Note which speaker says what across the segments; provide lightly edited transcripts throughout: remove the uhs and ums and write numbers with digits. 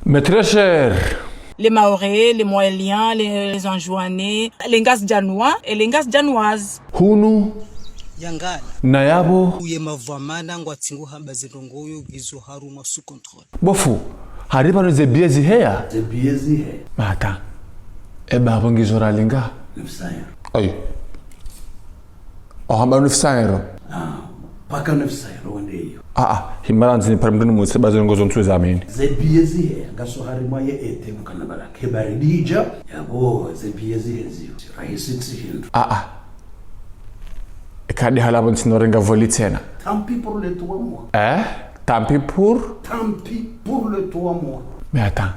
Speaker 1: Mes très chers,
Speaker 2: les Maorais, les Moéliens, les Anjouanais, les Ngas Djanois et les Ngas Djanoises.
Speaker 1: Hunu
Speaker 3: Yangala
Speaker 1: Nayabo
Speaker 3: uye mavamana ngwatsingu hamba zirongoyo gizo haruma sous contrôle.
Speaker 1: Bofu hariba no zebiezi heya
Speaker 4: zebiezi he
Speaker 1: mata eba bongizo ralinga
Speaker 4: nifsayer
Speaker 1: ay hamba nifsayer
Speaker 4: paka nifsayer wande hiyo
Speaker 1: himaranzi ni paramduni museba zirongozo ntsuza amini
Speaker 4: zebiezi he ngaso harima ye ete mukana barake baridija yabo zebiezi hezio rahisi tsihindu
Speaker 1: kadi halabo ntinorenga voli tena.
Speaker 4: Tant pis pour le 3 mois.
Speaker 1: Tant pis pour
Speaker 4: le 3 mois.
Speaker 1: Mais attends.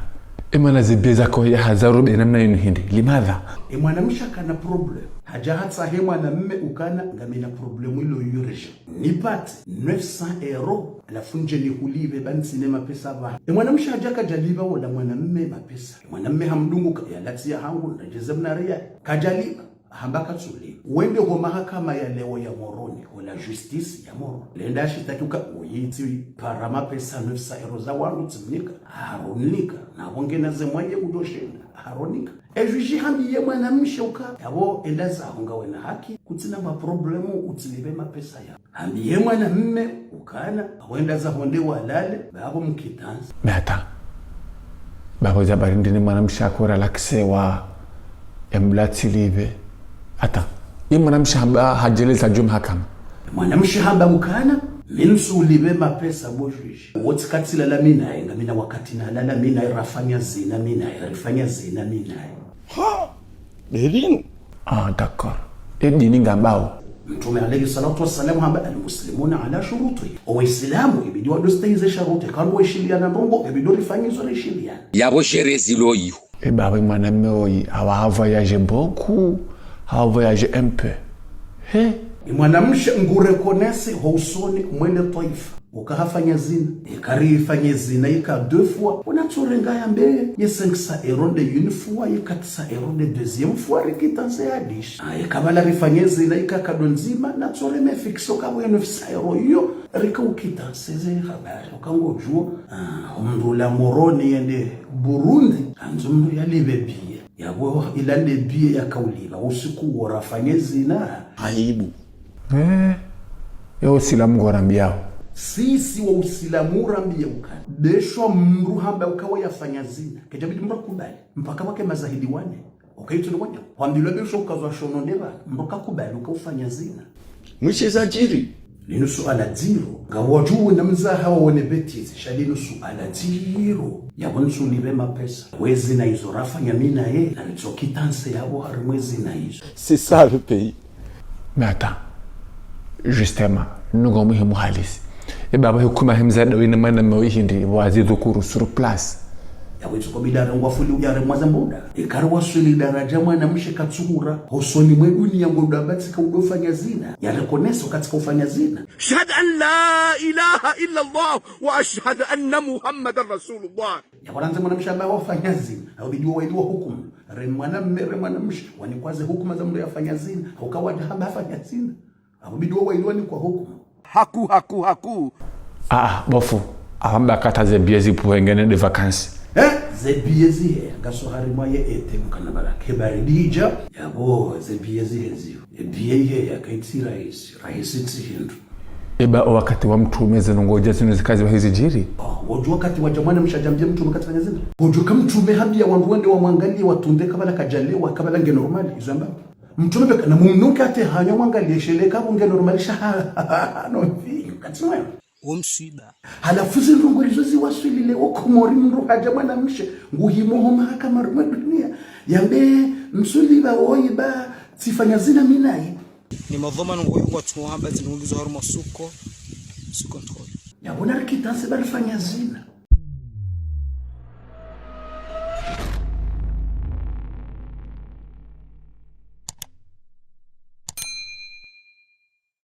Speaker 1: Imana zibieza kwa ya hazaru namna yinu hindi. Limadha?
Speaker 4: Mwanamsha kana problem. Haja hata he mwanamume ukana ngamina problemu ilo yuresha. Nipate 900 € alafu nje nikulive bani sinema pesa ba. Mwanamsha haja kajaliva wala mwanamume mapesa. Mwanamume hamdungu ya latia hangu na jezemna ria kajaliva. Hambaka tsuli wende kwa mahakama ya leo ya Moroni wala justice ya Moroni lenda shitakuka uyiti parama pesa 900 € za wangu tsimnika haronika na wongena zemwaje kudoshenda haronika ejuji hambi ye mwanamshe uka yabo elaza honga wena haki kutsina ma problemu utilibe mapesa ya hambi ye mwanamme ukana wenda za honde walale babo mkitanza
Speaker 1: meta babo za barindini mwanamshe akora laksewa emlatilibe ata mwanamshe hamba hajeleza jum hakama
Speaker 4: mwanamshe hamba ukana minsu libe mapesa bojuji wote katila la mina ngamina wakati na la mina irafanya zina mina irafanya zina mina
Speaker 1: bedin d'accord edini ngambao
Speaker 4: Mtume alayhi salatu wassalam hamba almuslimuna ala shuruti waislamu ibidi wadostaize sharuti kanu washiliana ndongo ibidi lifanyizo na shiliana
Speaker 5: yabo sherezi loyi
Speaker 1: baba mwanamume oyi awa voyage beaucoup ha voyage un peu
Speaker 4: mwanamshe ngurekonesi housoni mwele taifa ukahafanya zina ikarifanya zina ika 2 fois unaturenga ya mbele ye 500 € de une fois ye 400 € de deuxième fois rikitanse adish kabala rifanya zina ika kadonzima na tsore me fixo kabo ya 900 € yo rika ukitanse ze habari ukangojua umndula Moroni yende Burundi anzumru ya libebie yabo ilande bie yakauliba usiku warafanya zina
Speaker 1: aibu yo usilamu gorambiao
Speaker 4: sisi wa usilamu rambia ukana desho mru hamba ukawa yafanya zina kajabidi mru kubali mpaka wake mazahidi wane ukaituna wanya wambilo besho ukazwa shono neba mruka kubali ukafanya zina
Speaker 5: mwishe za jiri
Speaker 4: lino suala zero ngawajuu na mzaha wa betizi shalino suala zero yabonsu libe mapesa wezi na hizo rafanya mina na nitsokitanse yabo harimwezi na hizo
Speaker 1: c'est ça le pays mais attends justement nous gomu himu halisi baba hukuma himzada wina mana mawihindi wazidhukuru sur place
Speaker 4: yawezo kwa bidara ngwafuli ujare mwazamboda ikarwa swili daraja mwana mshe katsura hosoni mwe dunia ngoda batika udofanya zina ya rekoneso katika ufanya zina
Speaker 5: shahad an la ilaha illa Allah wa ashhadu anna Muhammadar Rasulullah
Speaker 4: ya waranze mwana mshe ambaye wafanya zina au bidua waidua hukumu re mwana mshe wanikwaze hukuma za mdo yafanya zina ukawaja hamba afanya zina au bidua waidua ni kwa hukumu
Speaker 5: haku
Speaker 1: bofu ahamba kataze biezi puengene de vacances
Speaker 4: zebiezi he ngaso harima ye ete mukana barake baridija yabo zebiezi hezio ebiye yakaitira rahisi tsihindu
Speaker 1: wakati wa mtume zinongoja zinozikazi wa hizi jiri
Speaker 4: wajua wakati wa jamani mshajambia mtume katika zina wajua kama mtume habia wandu wende wa mwangalie watunde kabala kajalewa kabala nge normali izamba mtume beka na mumnuka ate hanyo mwangalie sheleka bunge normalisha no vi katswa
Speaker 3: Omsida
Speaker 4: halafu zindongorizo ziwaswilile okomori mru haja mwana mshe nguhimo mahakama rumwe dunia yambe msuliba oiba sifanya zina minai
Speaker 3: ni mavoma ngoyo ngwatsuhamba zinongizo haruma sous contrôle
Speaker 4: yabona rikitanse barifanya zina